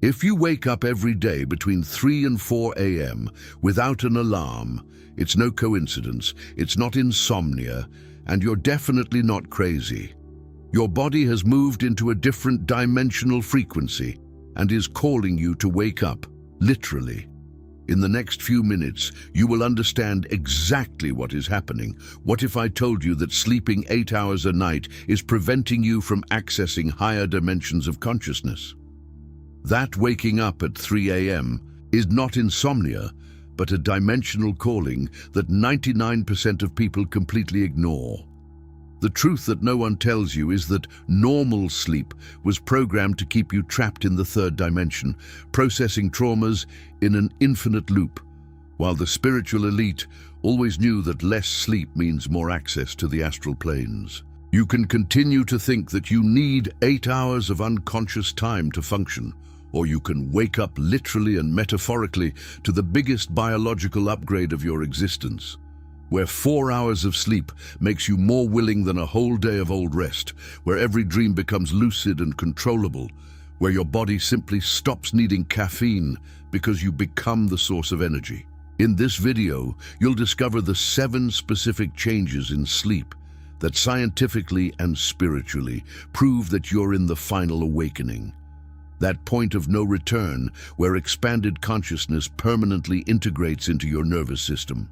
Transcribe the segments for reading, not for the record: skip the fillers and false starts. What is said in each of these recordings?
If you wake up every day between 3 and 4 a.m. without an alarm, it's no coincidence, it's not insomnia, and you're definitely not crazy. Your body has moved into a different dimensional frequency and is calling you to wake up, literally. In the next few minutes, you will understand exactly what is happening. What if I told you that sleeping 8 hours a night is preventing you from accessing higher dimensions of consciousness? That waking up at 3 a.m. is not insomnia, but a dimensional calling that 99% of people completely ignore. The truth that no one tells you is that normal sleep was programmed to keep you trapped in the third dimension, processing traumas in an infinite loop, while the spiritual elite always knew that less sleep means more access to the astral planes. You can continue to think that you need 8 hours of unconscious time to function, or you can wake up literally and metaphorically to the biggest biological upgrade of your existence, where 4 hours of sleep makes you more willing than a whole day of old rest, where every dream becomes lucid and controllable, where your body simply stops needing caffeine because you become the source of energy. In this video, you'll discover the 7 specific changes in sleep that scientifically and spiritually prove that you're in the final awakening. That point of no return where expanded consciousness permanently integrates into your nervous system.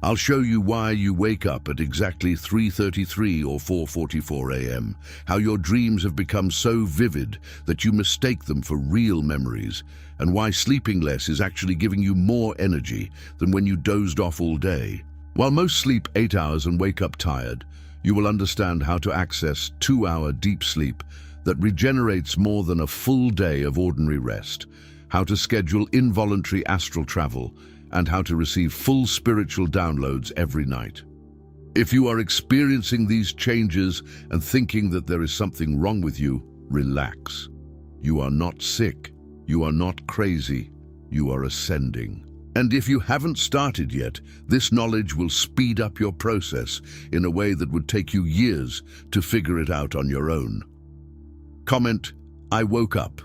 I'll show you why you wake up at exactly 3:33 or 4:44 a.m., how your dreams have become so vivid that you mistake them for real memories, and why sleeping less is actually giving you more energy than when you dozed off all day. While most sleep 8 hours and wake up tired, you will understand how to access 2-hour deep sleep that regenerates more than a full day of ordinary rest, how to schedule involuntary astral travel, and how to receive full spiritual downloads every night. If you are experiencing these changes and thinking that there is something wrong with you, relax. You are not sick. You are not crazy. You are ascending. And if you haven't started yet, this knowledge will speed up your process in a way that would take you years to figure it out on your own. Comment, "I woke up,"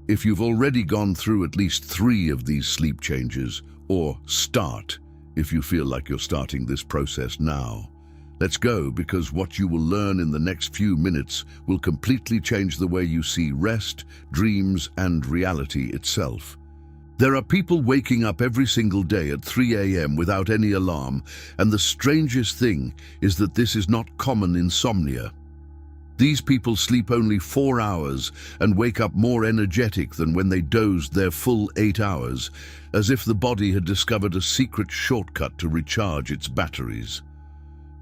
if you've already gone through at least 3 of these sleep changes, or start if you feel like you're starting this process now. Let's go, because what you will learn in the next few minutes will completely change the way you see rest, dreams, and reality itself. There are people waking up every single day at 3 a.m. without any alarm, and the strangest thing is that this is not common insomnia. These people sleep only 4 hours and wake up more energetic than when they dozed their full 8 hours, as if the body had discovered a secret shortcut to recharge its batteries.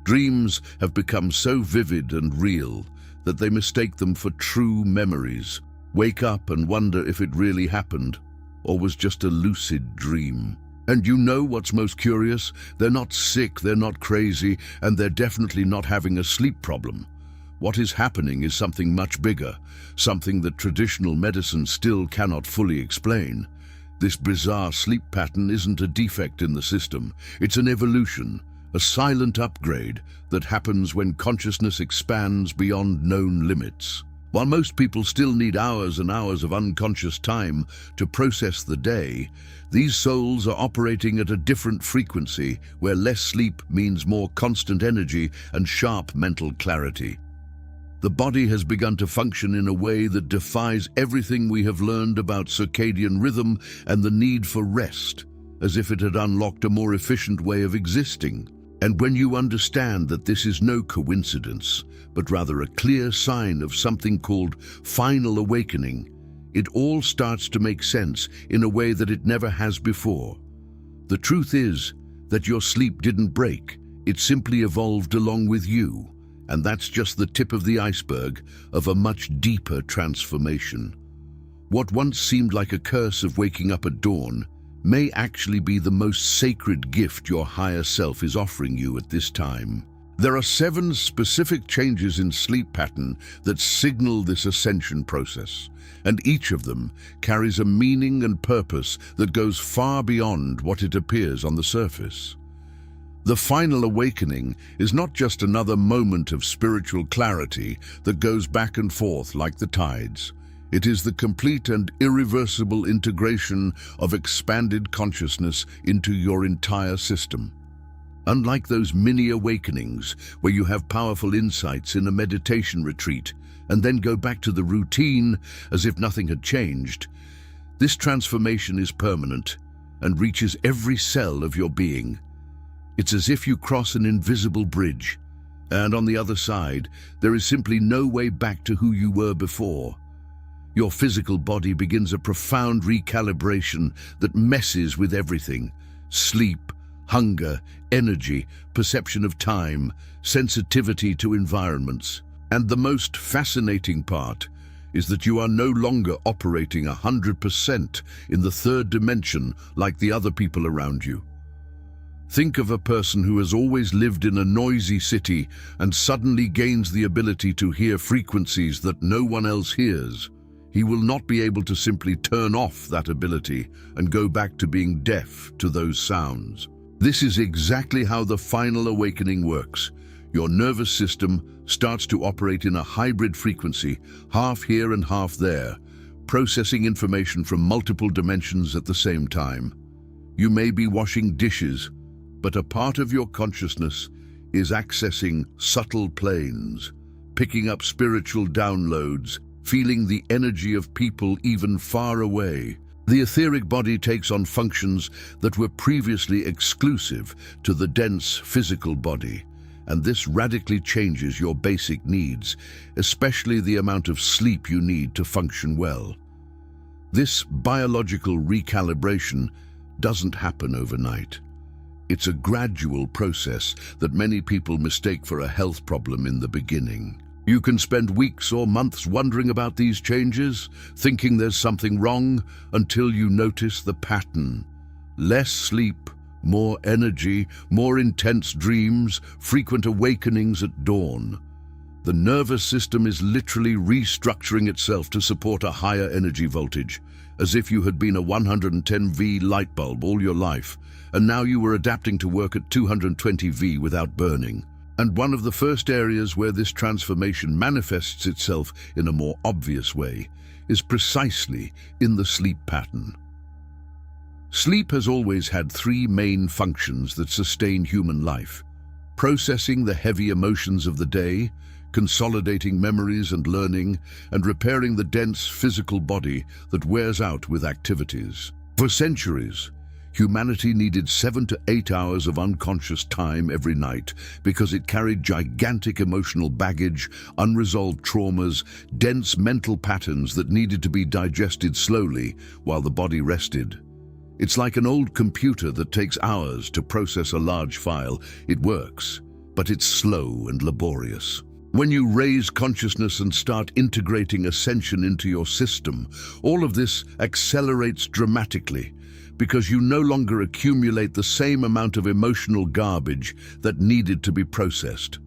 Dreams have become so vivid and real that they mistake them for true memories, wake up and wonder if it really happened or was just a lucid dream. And you know what's most curious? They're not sick, they're not crazy, and they're definitely not having a sleep problem. What is happening is something much bigger, something that traditional medicine still cannot fully explain. This bizarre sleep pattern isn't a defect in the system, it's an evolution, a silent upgrade that happens when consciousness expands beyond known limits. While most people still need hours and hours of unconscious time to process the day, these souls are operating at a different frequency where less sleep means more constant energy and sharp mental clarity. The body has begun to function in a way that defies everything we have learned about circadian rhythm and the need for rest, as if it had unlocked a more efficient way of existing. And when you understand that this is no coincidence, but rather a clear sign of something called final awakening, it all starts to make sense in a way that it never has before. The truth is that your sleep didn't break, it simply evolved along with you. And that's just the tip of the iceberg of a much deeper transformation. What once seemed like a curse of waking up at dawn may actually be the most sacred gift your higher self is offering you at this time. There are 7 specific changes in sleep pattern that signal this ascension process, and each of them carries a meaning and purpose that goes far beyond what it appears on the surface. The final awakening is not just another moment of spiritual clarity that goes back and forth like the tides. It is the complete and irreversible integration of expanded consciousness into your entire system. Unlike those mini awakenings where you have powerful insights in a meditation retreat and then go back to the routine as if nothing had changed, this transformation is permanent and reaches every cell of your being. It's as if you cross an invisible bridge, and on the other side, there is simply no way back to who you were before. Your physical body begins a profound recalibration that messes with everything: sleep, hunger, energy, perception of time, sensitivity to environments. And the most fascinating part is that you are no longer operating 100% in the third dimension like the other people around you. Think of a person who has always lived in a noisy city and suddenly gains the ability to hear frequencies that no one else hears. He will not be able to simply turn off that ability and go back to being deaf to those sounds. This is exactly how the final awakening works. Your nervous system starts to operate in a hybrid frequency, half here and half there, processing information from multiple dimensions at the same time. You may be washing dishes, but a part of your consciousness is accessing subtle planes, picking up spiritual downloads, feeling the energy of people even far away. The etheric body takes on functions that were previously exclusive to the dense physical body, and this radically changes your basic needs, especially the amount of sleep you need to function well. This biological recalibration doesn't happen overnight. It's a gradual process that many people mistake for a health problem in the beginning. You can spend weeks or months wondering about these changes, thinking there's something wrong, until you notice the pattern. Less sleep, more energy, more intense dreams, frequent awakenings at dawn. The nervous system is literally restructuring itself to support a higher energy voltage, as if you had been a 110V light bulb all your life, and now you were adapting to work at 220V without burning. And one of the first areas where this transformation manifests itself in a more obvious way is precisely in the sleep pattern. Sleep has always had three main functions that sustain human life: processing the heavy emotions of the day, consolidating memories and learning, and repairing the dense physical body that wears out with activities. For centuries, humanity needed 7 to 8 hours of unconscious time every night because it carried gigantic emotional baggage, unresolved traumas, dense mental patterns that needed to be digested slowly while the body rested. It's like an old computer that takes hours to process a large file. It works, but it's slow and laborious. When you raise consciousness and start integrating ascension into your system, all of this accelerates dramatically, because you no longer accumulate the same amount of emotional garbage that needed to be processed.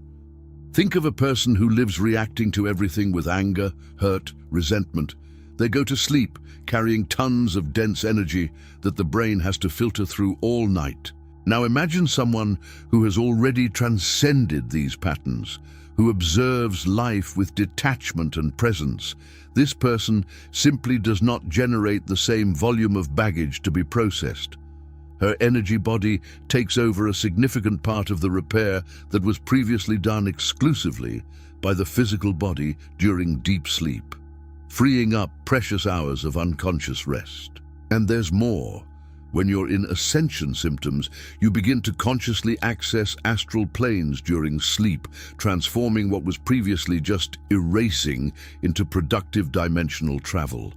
Think of a person who lives reacting to everything with anger, hurt, resentment. They go to sleep carrying tons of dense energy that the brain has to filter through all night. Now imagine someone who has already transcended these patterns, who observes life with detachment and presence. This person simply does not generate the same volume of baggage to be processed. Her energy body takes over a significant part of the repair that was previously done exclusively by the physical body during deep sleep, freeing up precious hours of unconscious rest. And there's more. When you're in ascension symptoms, you begin to consciously access astral planes during sleep, transforming what was previously just erasing into productive dimensional travel.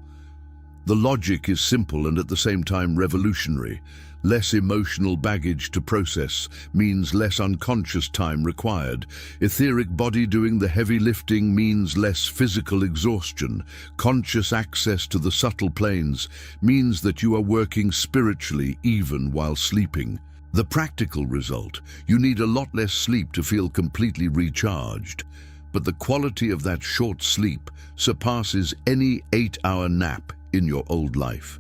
The logic is simple and at the same time revolutionary. Less emotional baggage to process means less unconscious time required. Etheric body doing the heavy lifting means less physical exhaustion. Conscious access to the subtle planes means that you are working spiritually even while sleeping. The practical result: you need a lot less sleep to feel completely recharged. But the quality of that short sleep surpasses any 8-hour nap in your old life.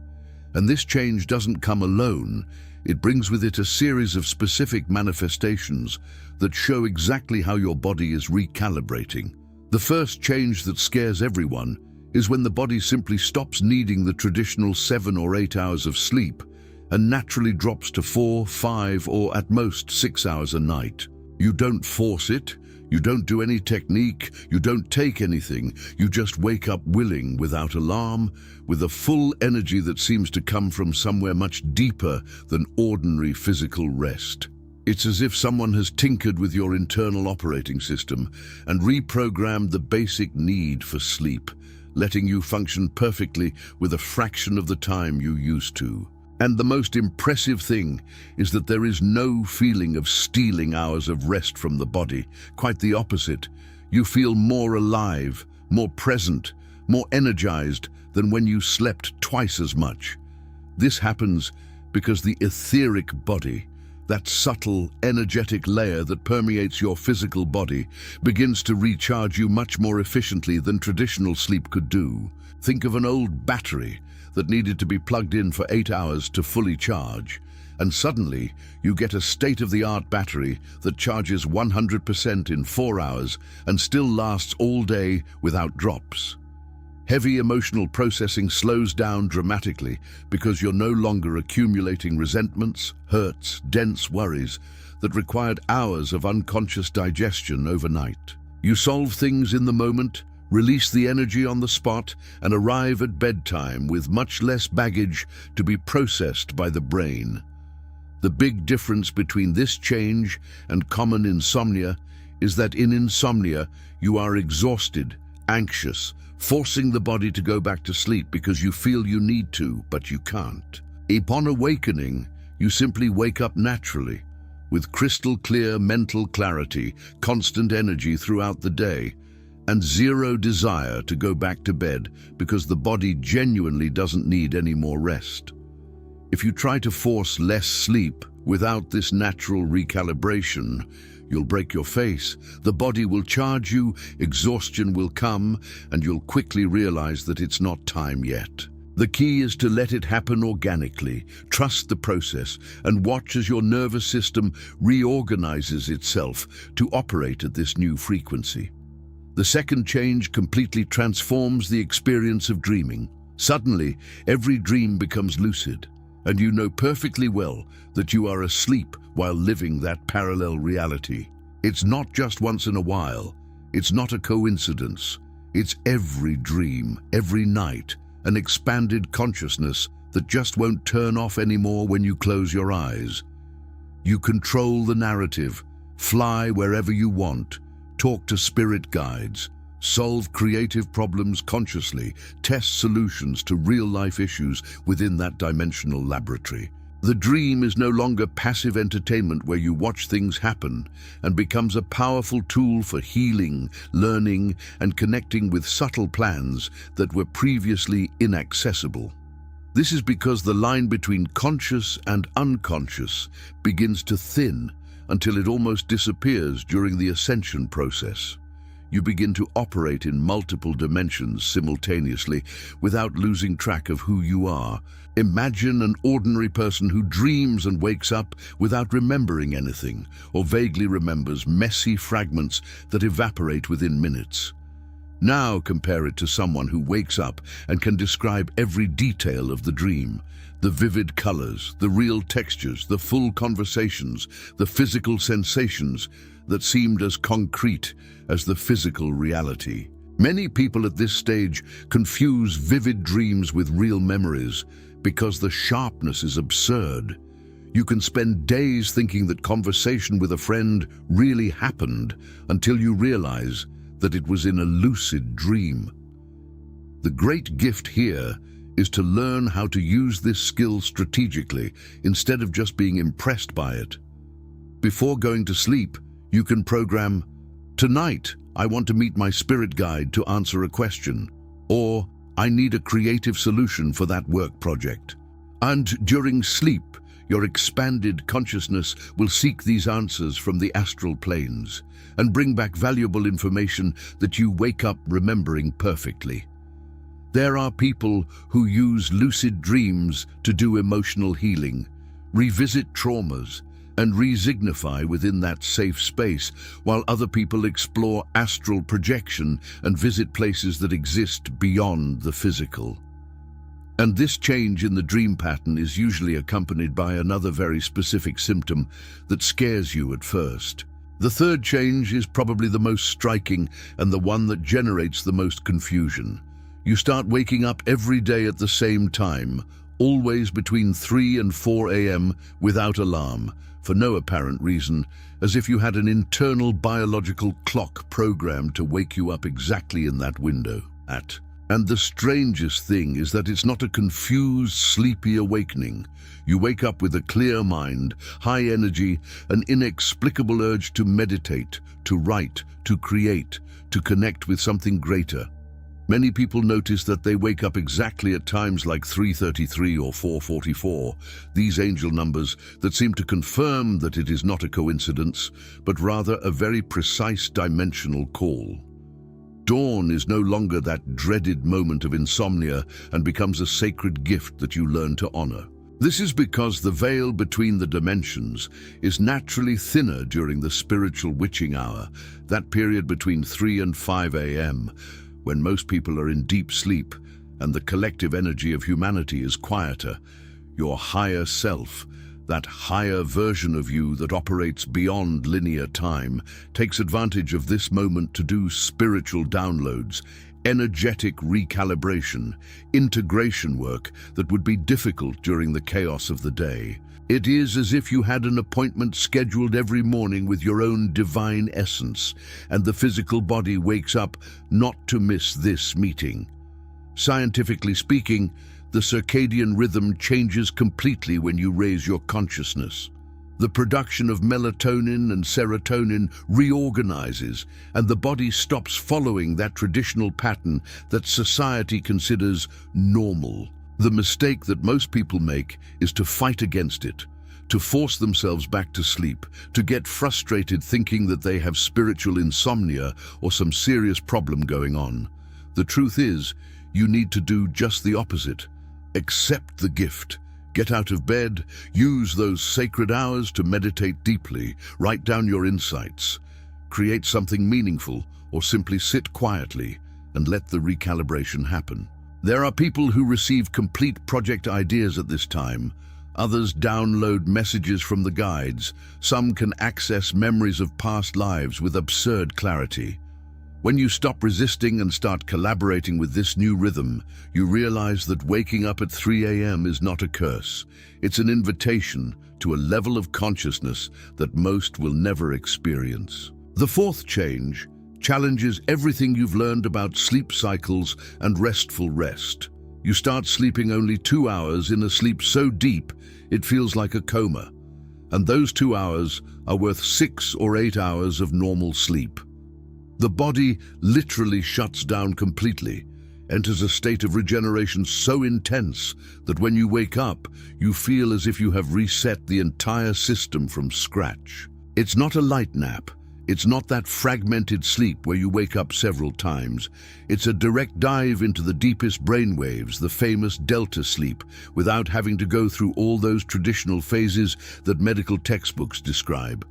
And this change doesn't come alone. It brings with it a series of specific manifestations that show exactly how your body is recalibrating. The first change that scares everyone is when the body simply stops needing the traditional 7 or 8 hours of sleep and naturally drops to 4, 5, or at most 6 hours a night. You don't force it, you don't do any technique, you don't take anything, you just wake up willing, without alarm, with a full energy that seems to come from somewhere much deeper than ordinary physical rest. It's as if someone has tinkered with your internal operating system and reprogrammed the basic need for sleep, letting you function perfectly with a fraction of the time you used to. And the most impressive thing is that there is no feeling of stealing hours of rest from the body. Quite the opposite. You feel more alive, more present, more energized than when you slept twice as much. This happens because the etheric body, that subtle, energetic layer that permeates your physical body, begins to recharge you much more efficiently than traditional sleep could do. Think of an old battery that needed to be plugged in for 8 hours to fully charge, and suddenly you get a state-of-the-art battery that charges 100% in 4 hours and still lasts all day without drops. Heavy emotional processing slows down dramatically because you're no longer accumulating resentments, hurts, dense worries that required hours of unconscious digestion overnight. You solve things in the moment, release the energy on the spot, and arrive at bedtime with much less baggage to be processed by the brain. The big difference between this change and common insomnia is that in insomnia you are exhausted, anxious, forcing the body to go back to sleep because you feel you need to, but you can't. Upon awakening, you simply wake up naturally, with crystal clear mental clarity, constant energy throughout the day, and zero desire to go back to bed because the body genuinely doesn't need any more rest. If you try to force less sleep without this natural recalibration, you'll break your face, the body will charge you, exhaustion will come, and you'll quickly realize that it's not time yet. The key is to let it happen organically, trust the process, and watch as your nervous system reorganizes itself to operate at this new frequency. The second change completely transforms the experience of dreaming. Suddenly, every dream becomes lucid, and you know perfectly well that you are asleep while living that parallel reality. It's not just once in a while. It's not a coincidence. It's every dream, every night, an expanded consciousness that just won't turn off anymore when you close your eyes. You control the narrative, fly wherever you want, talk to spirit guides, solve creative problems consciously, test solutions to real-life issues within that dimensional laboratory. The dream is no longer passive entertainment where you watch things happen and becomes a powerful tool for healing, learning, and connecting with subtle plans that were previously inaccessible. This is because the line between conscious and unconscious begins to thin until it almost disappears during the ascension process. You begin to operate in multiple dimensions simultaneously without losing track of who you are. Imagine an ordinary person who dreams and wakes up without remembering anything, or vaguely remembers messy fragments that evaporate within minutes. Now compare it to someone who wakes up and can describe every detail of the dream. The vivid colors, the real textures, the full conversations, the physical sensations that seemed as concrete as the physical reality. Many people at this stage confuse vivid dreams with real memories because the sharpness is absurd. You can spend days thinking that conversation with a friend really happened until you realize that it was in a lucid dream. The great gift here is to learn how to use this skill strategically instead of just being impressed by it. Before going to sleep, you can program, "Tonight, I want to meet my spirit guide to answer a question," or "I need a creative solution for that work project." And during sleep, your expanded consciousness will seek these answers from the astral planes and bring back valuable information that you wake up remembering perfectly. There are people who use lucid dreams to do emotional healing, revisit traumas, and resignify within that safe space, while other people explore astral projection and visit places that exist beyond the physical. And this change in the dream pattern is usually accompanied by another very specific symptom that scares you at first. The third change is probably the most striking and the one that generates the most confusion. You start waking up every day at the same time, always between 3 and 4 a.m. without alarm, for no apparent reason, as if you had an internal biological clock programmed to wake you up exactly in that window. And the strangest thing is that it's not a confused, sleepy awakening. You wake up with a clear mind, high energy, an inexplicable urge to meditate, to write, to create, to connect with something greater. Many people notice that they wake up exactly at times like 3:33 or 4:44, these angel numbers that seem to confirm that it is not a coincidence, but rather a very precise dimensional call. Dawn is no longer that dreaded moment of insomnia and becomes a sacred gift that you learn to honor. This is because the veil between the dimensions is naturally thinner during the spiritual witching hour, that period between 3 and 5 a.m., when most people are in deep sleep and the collective energy of humanity is quieter. Your higher self, that higher version of you that operates beyond linear time, takes advantage of this moment to do spiritual downloads, energetic recalibration, integration work that would be difficult during the chaos of the day. It is as if you had an appointment scheduled every morning with your own divine essence, and the physical body wakes up not to miss this meeting. Scientifically speaking, the circadian rhythm changes completely when you raise your consciousness. The production of melatonin and serotonin reorganizes, and the body stops following that traditional pattern that society considers normal. The mistake that most people make is to fight against it, to force themselves back to sleep, to get frustrated thinking that they have spiritual insomnia or some serious problem going on. The truth is, you need to do just the opposite. Accept the gift. Get out of bed, use those sacred hours to meditate deeply, write down your insights, create something meaningful, or simply sit quietly and let the recalibration happen. There are people who receive complete project ideas at this time. Others download messages from the guides. Some can access memories of past lives with absurd clarity. When you stop resisting and start collaborating with this new rhythm, you realize that waking up at 3 a.m. is not a curse. It's an invitation to a level of consciousness that most will never experience. The fourth change challenges everything you've learned about sleep cycles and restful rest. You start sleeping only 2 hours in a sleep so deep it feels like a coma, and those 2 hours are worth 6 or 8 hours of normal sleep. The body literally shuts down completely, enters a state of regeneration so intense that when you wake up, you feel as if you have reset the entire system from scratch. It's not a light nap. It's not that fragmented sleep where you wake up several times. It's a direct dive into the deepest brainwaves, the famous delta sleep, without having to go through all those traditional phases that medical textbooks describe.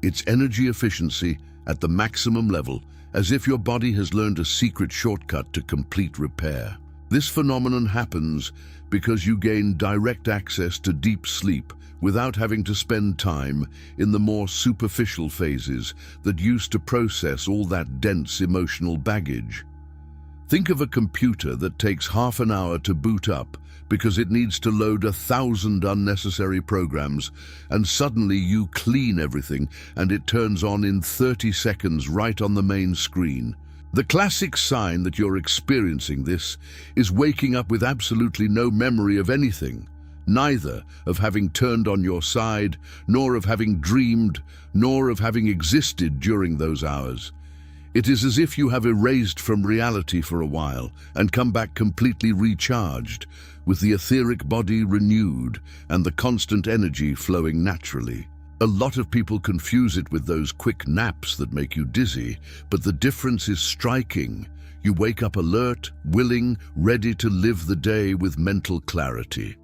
It's energy efficiency at the maximum level, as if your body has learned a secret shortcut to complete repair. This phenomenon happens because you gain direct access to deep sleep without having to spend time in the more superficial phases that used to process all that dense emotional baggage. Think of a computer that takes half an hour to boot up because it needs to load 1,000 unnecessary programs, and suddenly you clean everything and it turns on in 30 seconds right on the main screen. The classic sign that you're experiencing this is waking up with absolutely no memory of anything, neither of having turned on your side, nor of having dreamed, nor of having existed during those hours. It is as if you have erased from reality for a while and come back completely recharged, with the etheric body renewed and the constant energy flowing naturally. A lot of people confuse it with those quick naps that make you dizzy, but the difference is striking. You wake up alert, willing, ready to live the day with mental clarity.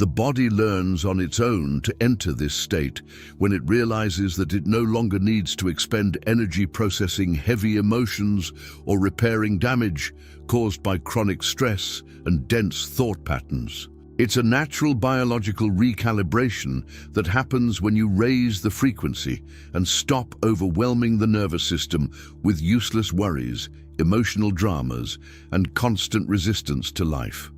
The body learns on its own to enter this state when it realizes that it no longer needs to expend energy processing heavy emotions or repairing damage caused by chronic stress and dense thought patterns. It's a natural biological recalibration that happens when you raise the frequency and stop overwhelming the nervous system with useless worries, emotional dramas, and constant resistance to life.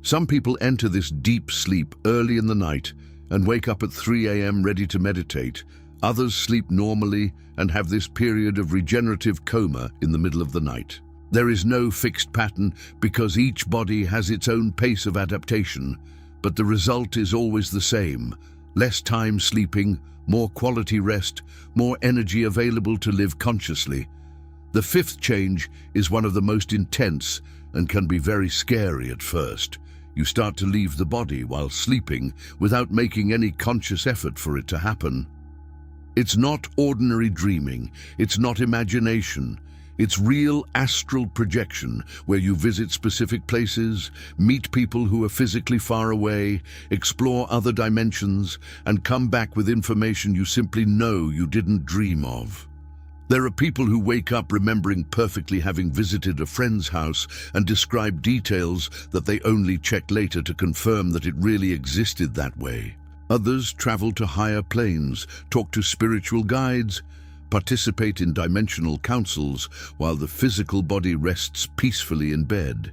Some people enter this deep sleep early in the night and wake up at 3 a.m. ready to meditate. Others sleep normally and have this period of regenerative coma in the middle of the night. There is no fixed pattern because each body has its own pace of adaptation, but the result is always the same: less time sleeping, more quality rest, more energy available to live consciously. The fifth change is one of the most intense and can be very scary at first. You start to leave the body while sleeping without making any conscious effort for it to happen. It's not ordinary dreaming, it's not imagination. It's real astral projection, where you visit specific places, meet people who are physically far away, explore other dimensions, and come back with information you simply know you didn't dream of. There are people who wake up remembering perfectly having visited a friend's house and describe details that they only checked later to confirm that it really existed that way. Others travel to higher planes, talk to spiritual guides, participate in dimensional councils while the physical body rests peacefully in bed.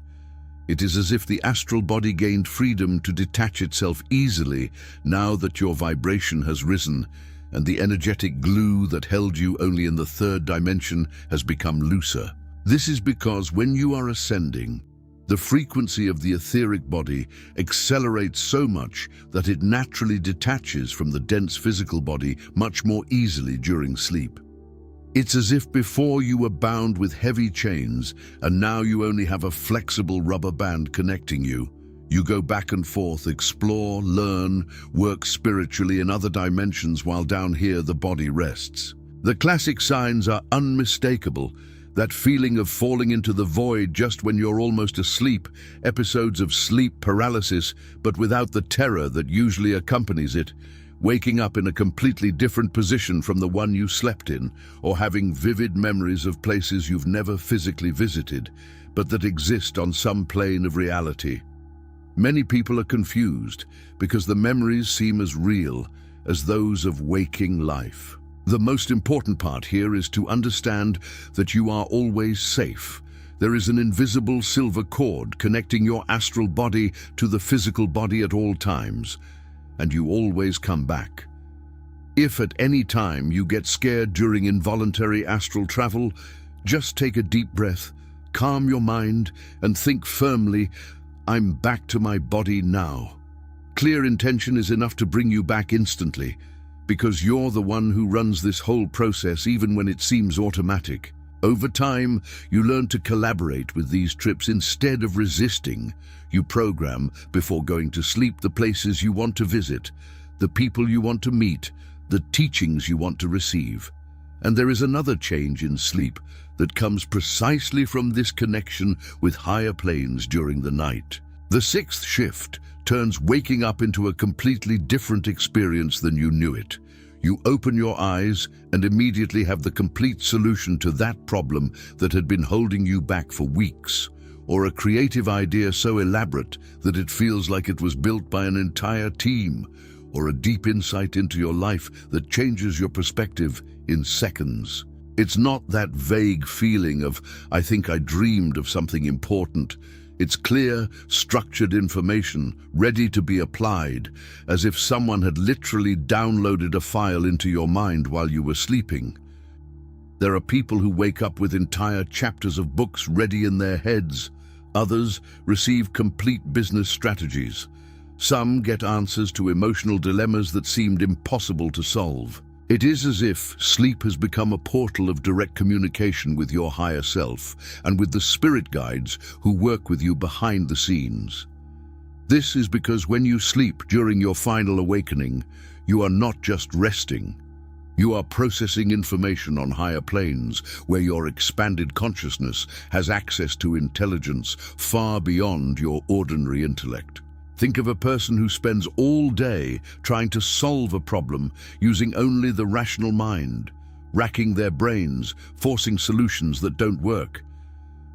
It is as if the astral body gained freedom to detach itself easily now that your vibration has risen, and the energetic glue that held you only in the third dimension has become looser. This is because when you are ascending, the frequency of the etheric body accelerates so much that it naturally detaches from the dense physical body much more easily during sleep. It's as if before you were bound with heavy chains and now you only have a flexible rubber band connecting you. You go back and forth, explore, learn, work spiritually in other dimensions while down here the body rests. The classic signs are unmistakable. That feeling of falling into the void just when you're almost asleep, episodes of sleep paralysis, but without the terror that usually accompanies it, waking up in a completely different position from the one you slept in, or having vivid memories of places you've never physically visited, but that exist on some plane of reality. Many people are confused because the memories seem as real as those of waking life. The most important part here is to understand that you are always safe. There is an invisible silver cord connecting your astral body to the physical body at all times, and you always come back. If at any time you get scared during involuntary astral travel, just take a deep breath, calm your mind, and think firmly, "I'm back to my body now." Clear intention is enough to bring you back instantly, because you're the one who runs this whole process even when it seems automatic. Over time, you learn to collaborate with these trips instead of resisting. You program before going to sleep the places you want to visit, the people you want to meet, the teachings you want to receive. And there is another change in sleep that comes precisely from this connection with higher planes during the night. The sixth shift turns waking up into a completely different experience than you knew it. You open your eyes and immediately have the complete solution to that problem that had been holding you back for weeks, or a creative idea so elaborate that it feels like it was built by an entire team, or a deep insight into your life that changes your perspective in seconds. It's not that vague feeling of, "I think I dreamed of something important." It's clear, structured information, ready to be applied, as if someone had literally downloaded a file into your mind while you were sleeping. There are people who wake up with entire chapters of books ready in their heads. Others receive complete business strategies. Some get answers to emotional dilemmas that seemed impossible to solve. It is as if sleep has become a portal of direct communication with your higher self and with the spirit guides who work with you behind the scenes. This is because when you sleep during your final awakening, you are not just resting. You are processing information on higher planes where your expanded consciousness has access to intelligence far beyond your ordinary intellect. Think of a person who spends all day trying to solve a problem using only the rational mind, racking their brains, forcing solutions that don't work.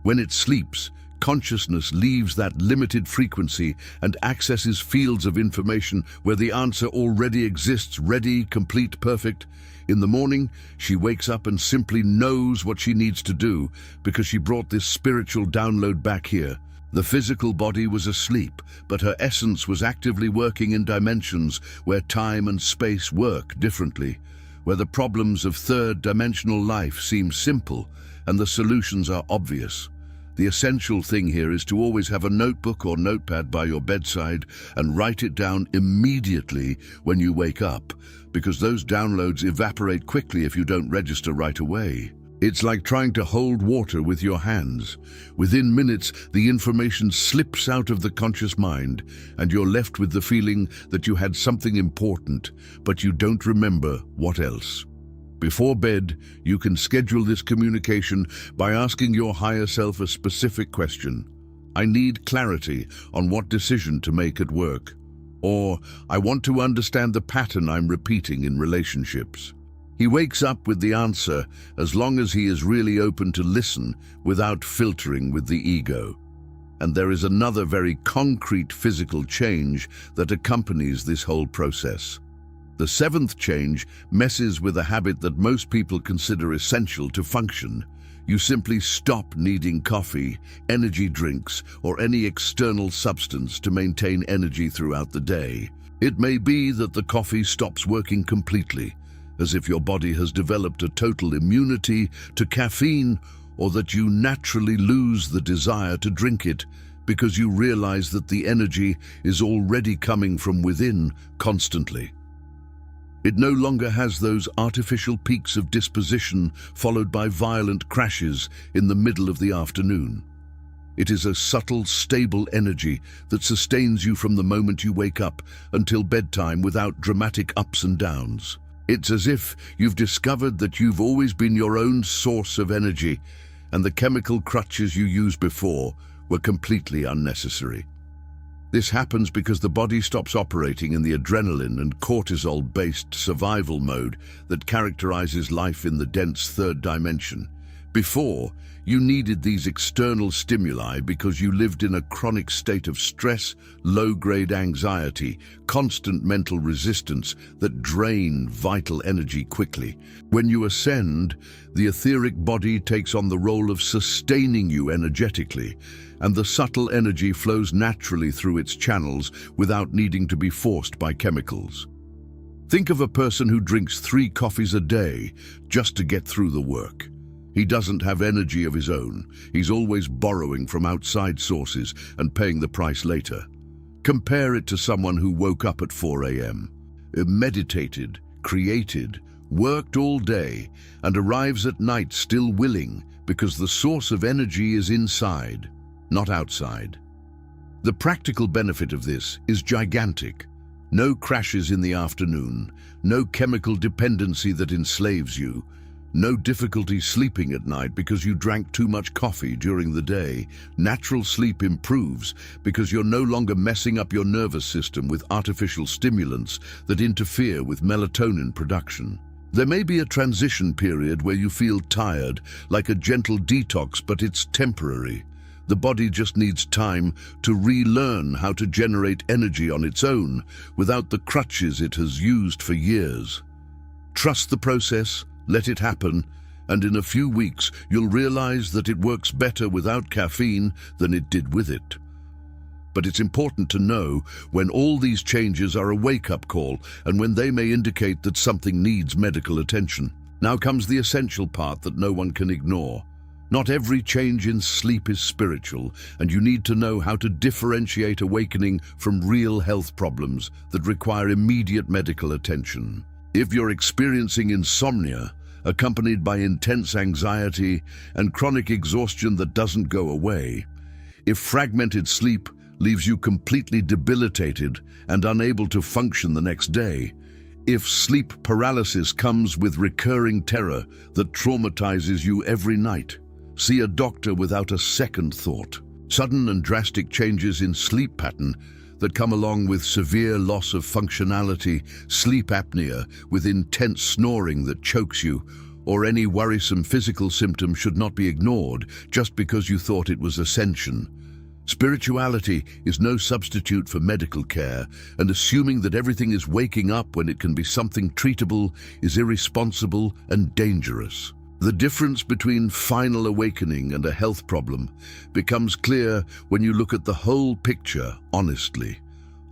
When it sleeps, consciousness leaves that limited frequency and accesses fields of information where the answer already exists, ready, complete, perfect. In the morning, she wakes up and simply knows what she needs to do because she brought this spiritual download back here. The physical body was asleep, but her essence was actively working in dimensions where time and space work differently, where the problems of third-dimensional life seem simple and the solutions are obvious. The essential thing here is to always have a notebook or notepad by your bedside and write it down immediately when you wake up, because those downloads evaporate quickly if you don't register right away. It's like trying to hold water with your hands. Within minutes, the information slips out of the conscious mind, and you're left with the feeling that you had something important, but you don't remember what else. Before bed, you can schedule this communication by asking your higher self a specific question. I need clarity on what decision to make at work. Or, I want to understand the pattern I'm repeating in relationships. He wakes up with the answer as long as he is really open to listen without filtering with the ego. And there is another very concrete physical change that accompanies this whole process. The seventh change messes with a habit that most people consider essential to function. You simply stop needing coffee, energy drinks, or any external substance to maintain energy throughout the day. It may be that the coffee stops working completely, as if your body has developed a total immunity to caffeine, or that you naturally lose the desire to drink it because you realize that the energy is already coming from within constantly. It no longer has those artificial peaks of disposition followed by violent crashes in the middle of the afternoon. It is a subtle, stable energy that sustains you from the moment you wake up until bedtime without dramatic ups and downs. It's as if you've discovered that you've always been your own source of energy, and the chemical crutches you used before were completely unnecessary. This happens because the body stops operating in the adrenaline and cortisol-based survival mode that characterizes life in the dense third dimension. Before, you needed these external stimuli because you lived in a chronic state of stress, low-grade anxiety, constant mental resistance that drain vital energy quickly. When you ascend, the etheric body takes on the role of sustaining you energetically, and the subtle energy flows naturally through its channels without needing to be forced by chemicals. Think of a person who drinks 3 coffees a day just to get through the work. He doesn't have energy of his own. He's always borrowing from outside sources and paying the price later. Compare it to someone who woke up at 4 a.m., meditated, created, worked all day, and arrives at night still willing because the source of energy is inside, not outside. The practical benefit of this is gigantic. No crashes in the afternoon, no chemical dependency that enslaves you, no difficulty sleeping at night because you drank too much coffee during the day. Natural sleep improves because you're no longer messing up your nervous system with artificial stimulants that interfere with melatonin production. There may be a transition period where you feel tired, like a gentle detox, but it's temporary. The body just needs time to relearn how to generate energy on its own without the crutches it has used for years. Trust the process. Let it happen, and in a few weeks you'll realize that it works better without caffeine than it did with it. But it's important to know when all these changes are a wake-up call and when they may indicate that something needs medical attention. Now comes the essential part that no one can ignore. Not every change in sleep is spiritual, and you need to know how to differentiate awakening from real health problems that require immediate medical attention. If you're experiencing insomnia, accompanied by intense anxiety and chronic exhaustion that doesn't go away, if fragmented sleep leaves you completely debilitated and unable to function the next day, if sleep paralysis comes with recurring terror that traumatizes you every night, see a doctor without a second thought. Sudden and drastic changes in sleep pattern that come along with severe loss of functionality, sleep apnea with intense snoring that chokes you, or any worrisome physical symptom should not be ignored just because you thought it was ascension. Spirituality is no substitute for medical care, and assuming that everything is waking up when it can be something treatable is irresponsible and dangerous. The difference between final awakening and a health problem becomes clear when you look at the whole picture honestly.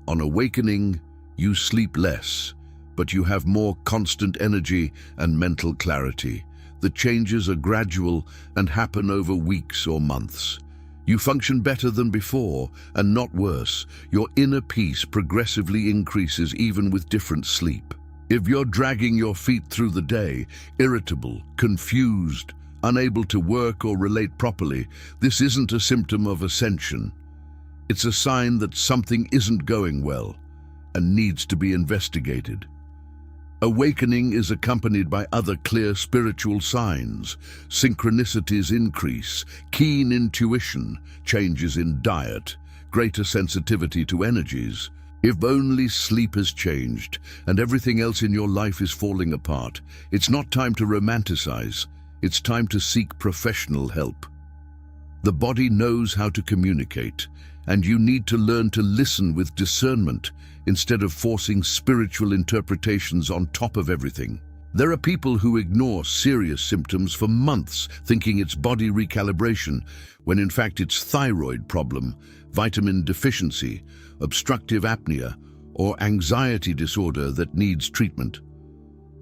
On awakening, you sleep less, but you have more constant energy and mental clarity. The changes are gradual and happen over weeks or months. You function better than before, and not worse. Your inner peace progressively increases even with different sleep. If you're dragging your feet through the day, irritable, confused, unable to work or relate properly, this isn't a symptom of ascension. It's a sign that something isn't going well and needs to be investigated. Awakening is accompanied by other clear spiritual signs. Synchronicities increase, keen intuition, changes in diet, greater sensitivity to energies. If only sleep has changed and everything else in your life is falling apart, it's not time to romanticize. It's time to seek professional help. The body knows how to communicate, and you need to learn to listen with discernment instead of forcing spiritual interpretations on top of everything. There are people who ignore serious symptoms for months, thinking it's body recalibration, when in fact it's thyroid problem, vitamin deficiency, obstructive apnea, or anxiety disorder that needs treatment.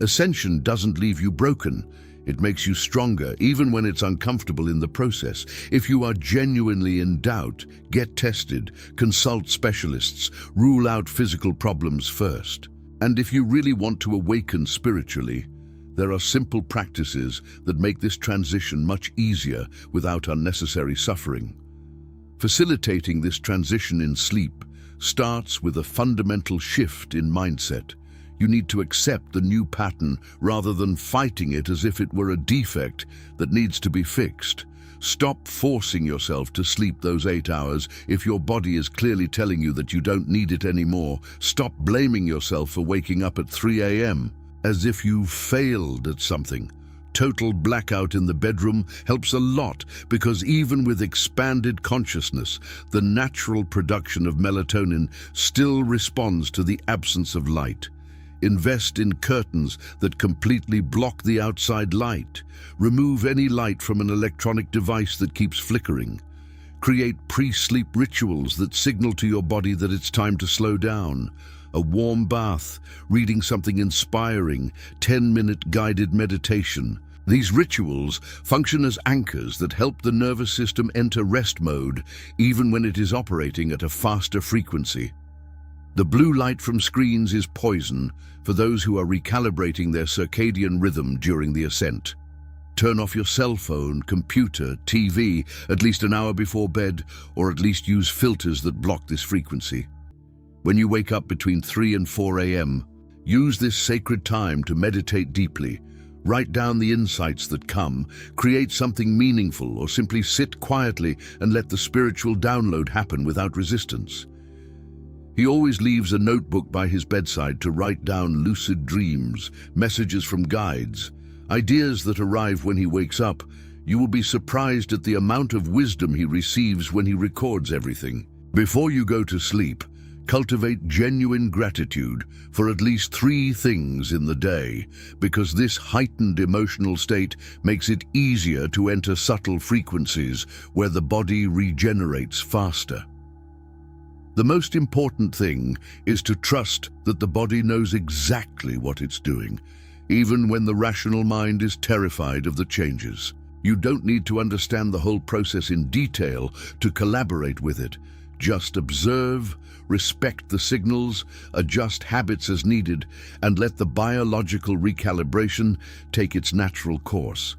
Ascension doesn't leave you broken. It makes you stronger, even when it's uncomfortable in the process. If you are genuinely in doubt, get tested, consult specialists, rule out physical problems first. And if you really want to awaken spiritually, there are simple practices that make this transition much easier without unnecessary suffering. Facilitating this transition in sleep starts with a fundamental shift in mindset. You need to accept the new pattern rather than fighting it as if it were a defect that needs to be fixed. Stop forcing yourself to sleep those 8 hours if your body is clearly telling you that you don't need it anymore. Stop blaming yourself for waking up at 3 a.m. as if you've failed at something. Total blackout in the bedroom helps a lot because even with expanded consciousness, the natural production of melatonin still responds to the absence of light. Invest in curtains that completely block the outside light. Remove any light from an electronic device that keeps flickering. Create pre-sleep rituals that signal to your body that it's time to slow down. A warm bath, reading something inspiring, 10-minute guided meditation. These rituals function as anchors that help the nervous system enter rest mode, even when it is operating at a faster frequency. The blue light from screens is poison for those who are recalibrating their circadian rhythm during the ascent. Turn off your cell phone, computer, TV at least an hour before bed, or at least use filters that block this frequency. When you wake up between 3 and 4 a.m., use this sacred time to meditate deeply. Write down the insights that come, create something meaningful, or simply sit quietly and let the spiritual download happen without resistance. He always leaves a notebook by his bedside to write down lucid dreams, messages from guides, ideas that arrive when he wakes up. You will be surprised at the amount of wisdom he receives when he records everything. Before you go to sleep, cultivate genuine gratitude for at least 3 things in the day, because this heightened emotional state makes it easier to enter subtle frequencies where the body regenerates faster. The most important thing is to trust that the body knows exactly what it's doing, even when the rational mind is terrified of the changes. You don't need to understand the whole process in detail to collaborate with it. Just observe, respect the signals, adjust habits as needed, and let the biological recalibration take its natural course.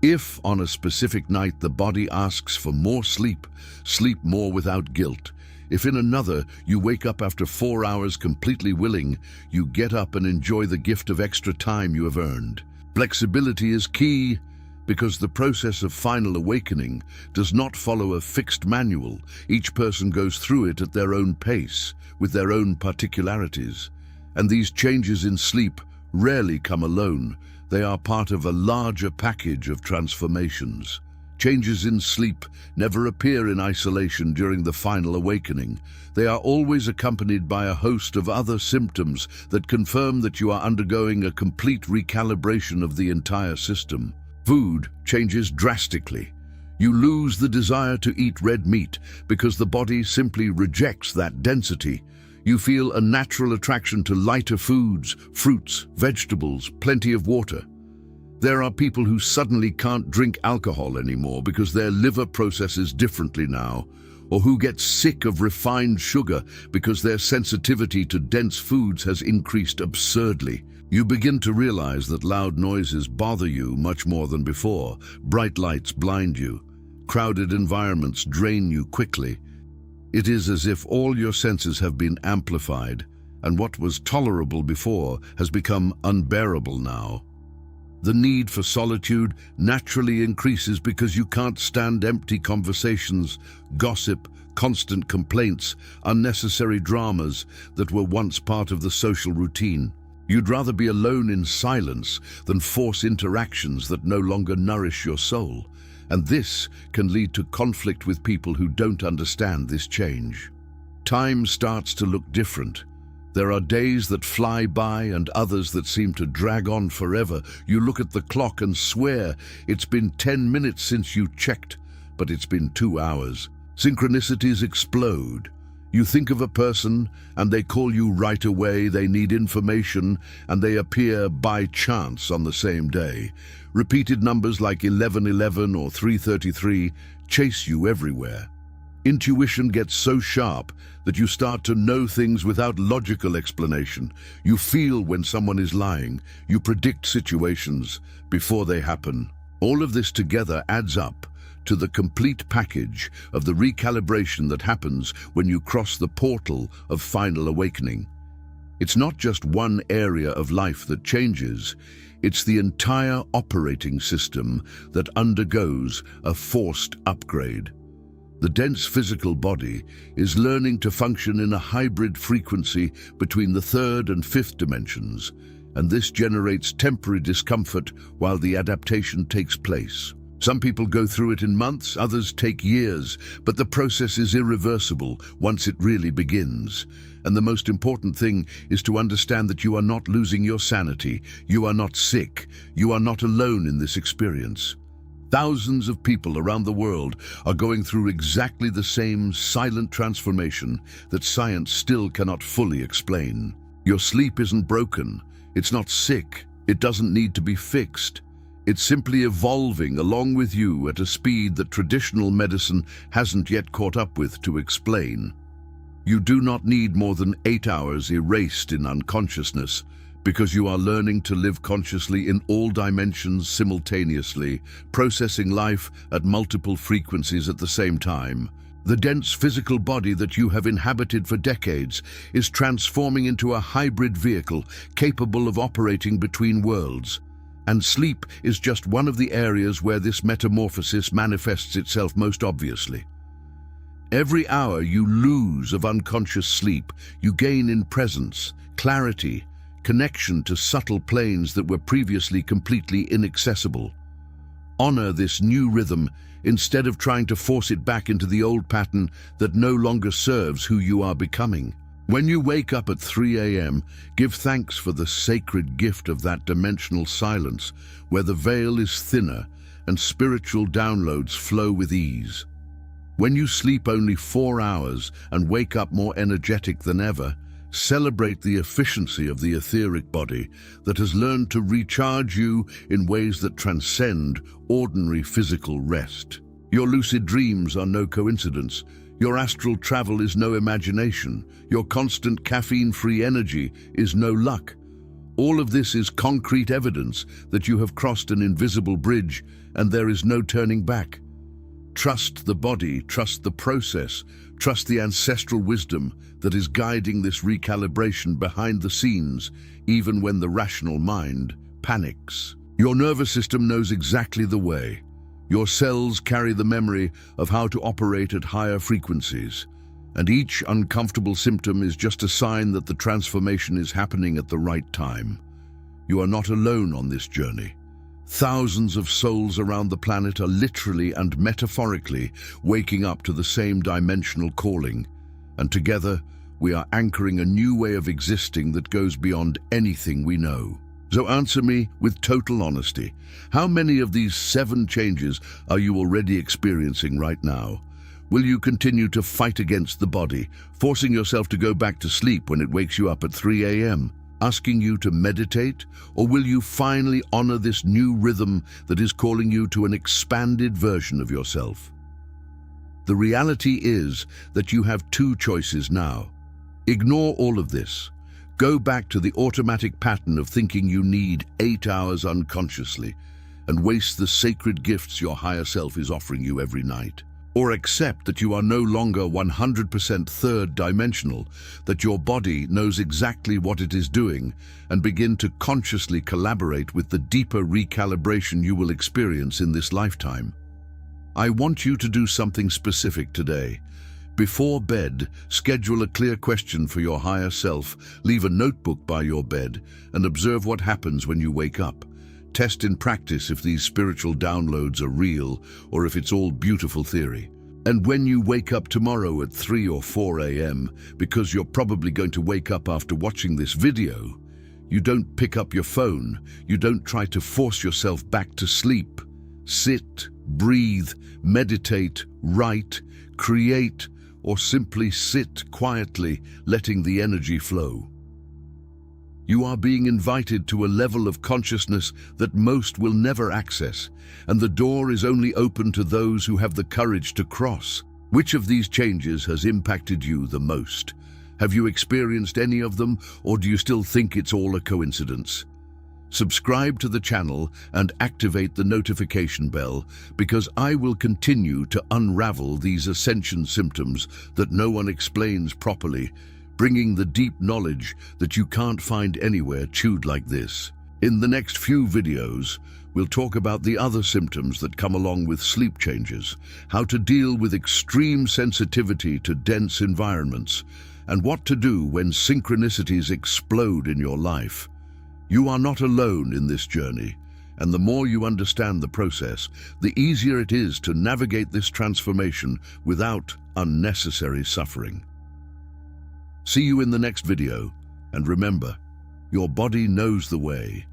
If on a specific night the body asks for more sleep, sleep more without guilt. If in another you wake up after 4 hours completely willing, you get up and enjoy the gift of extra time you have earned. Flexibility is key, because the process of final awakening does not follow a fixed manual. Each person goes through it at their own pace, with their own particularities. And these changes in sleep rarely come alone. They are part of a larger package of transformations. Changes in sleep never appear in isolation during the final awakening. They are always accompanied by a host of other symptoms that confirm that you are undergoing a complete recalibration of the entire system. Food changes drastically. You lose the desire to eat red meat because the body simply rejects that density. You feel a natural attraction to lighter foods, fruits, vegetables, plenty of water. There are people who suddenly can't drink alcohol anymore because their liver processes differently now, or who get sick of refined sugar because their sensitivity to dense foods has increased absurdly. You begin to realize that loud noises bother you much more than before. Bright lights blind you. Crowded environments drain you quickly. It is as if all your senses have been amplified, and what was tolerable before has become unbearable now. The need for solitude naturally increases because you can't stand empty conversations, gossip, constant complaints, unnecessary dramas that were once part of the social routine. You'd rather be alone in silence than force interactions that no longer nourish your soul. And this can lead to conflict with people who don't understand this change. Time starts to look different. There are days that fly by and others that seem to drag on forever. You look at the clock and swear it's been 10 minutes since you checked, but it's been 2 hours. Synchronicities explode. You think of a person and they call you right away, they need information, and they appear by chance on the same day. Repeated numbers like 1111 or 333 chase you everywhere. Intuition gets so sharp that you start to know things without logical explanation. You feel when someone is lying. You predict situations before they happen. All of this together adds up to the complete package of the recalibration that happens when you cross the portal of final awakening. It's not just one area of life that changes. It's the entire operating system that undergoes a forced upgrade. The dense physical body is learning to function in a hybrid frequency between the third and fifth dimensions, and this generates temporary discomfort while the adaptation takes place. Some people go through it in months, others take years, but the process is irreversible once it really begins. And the most important thing is to understand that you are not losing your sanity, you are not sick, you are not alone in this experience. Thousands of people around the world are going through exactly the same silent transformation that science still cannot fully explain. Your sleep isn't broken, it's not sick, it doesn't need to be fixed. It's simply evolving along with you at a speed that traditional medicine hasn't yet caught up with to explain. You do not need more than 8 hours erased in unconsciousness, because you are learning to live consciously in all dimensions simultaneously, processing life at multiple frequencies at the same time. The dense physical body that you have inhabited for decades is transforming into a hybrid vehicle capable of operating between worlds. And sleep is just one of the areas where this metamorphosis manifests itself most obviously. Every hour you lose of unconscious sleep, you gain in presence, clarity, connection to subtle planes that were previously completely inaccessible. Honor this new rhythm instead of trying to force it back into the old pattern that no longer serves who you are becoming. When you wake up at 3 a.m., give thanks for the sacred gift of that dimensional silence where the veil is thinner and spiritual downloads flow with ease. When you sleep only 4 hours and wake up more energetic than ever, celebrate the efficiency of the etheric body that has learned to recharge you in ways that transcend ordinary physical rest. Your lucid dreams are no coincidence. Your astral travel is no imagination. Your constant caffeine-free energy is no luck. All of this is concrete evidence that you have crossed an invisible bridge and there is no turning back. Trust the body, trust the process, trust the ancestral wisdom that is guiding this recalibration behind the scenes, even when the rational mind panics. Your nervous system knows exactly the way. Your cells carry the memory of how to operate at higher frequencies, and each uncomfortable symptom is just a sign that the transformation is happening at the right time. You are not alone on this journey. Thousands of souls around the planet are literally and metaphorically waking up to the same dimensional calling, and together we are anchoring a new way of existing that goes beyond anything we know. So answer me with total honesty. How many of these 7 changes are you already experiencing right now? Will you continue to fight against the body, forcing yourself to go back to sleep when it wakes you up at 3 a.m., asking you to meditate? Or will you finally honor this new rhythm that is calling you to an expanded version of yourself? The reality is that you have 2 choices now. Ignore all of this. Go back to the automatic pattern of thinking you need 8 hours unconsciously and waste the sacred gifts your higher self is offering you every night. Or accept that you are no longer 100% third dimensional, that your body knows exactly what it is doing, and begin to consciously collaborate with the deeper recalibration you will experience in this lifetime. I want you to do something specific today. Before bed, schedule a clear question for your higher self, leave a notebook by your bed, and observe what happens when you wake up. Test in practice if these spiritual downloads are real or if it's all beautiful theory. And when you wake up tomorrow at 3 or 4 a.m., because you're probably going to wake up after watching this video, you don't pick up your phone, you don't try to force yourself back to sleep. Sit, breathe, meditate, write, create, or simply sit quietly, letting the energy flow. You are being invited to a level of consciousness that most will never access, and the door is only open to those who have the courage to cross. Which of these changes has impacted you the most? Have you experienced any of them, or do you still think it's all a coincidence? Subscribe to the channel and activate the notification bell, because I will continue to unravel these ascension symptoms that no one explains properly, bringing the deep knowledge that you can't find anywhere chewed like this. In the next few videos, we'll talk about the other symptoms that come along with sleep changes, how to deal with extreme sensitivity to dense environments, and what to do when synchronicities explode in your life. You are not alone in this journey, and the more you understand the process, the easier it is to navigate this transformation without unnecessary suffering. See you in the next video, and remember, your body knows the way.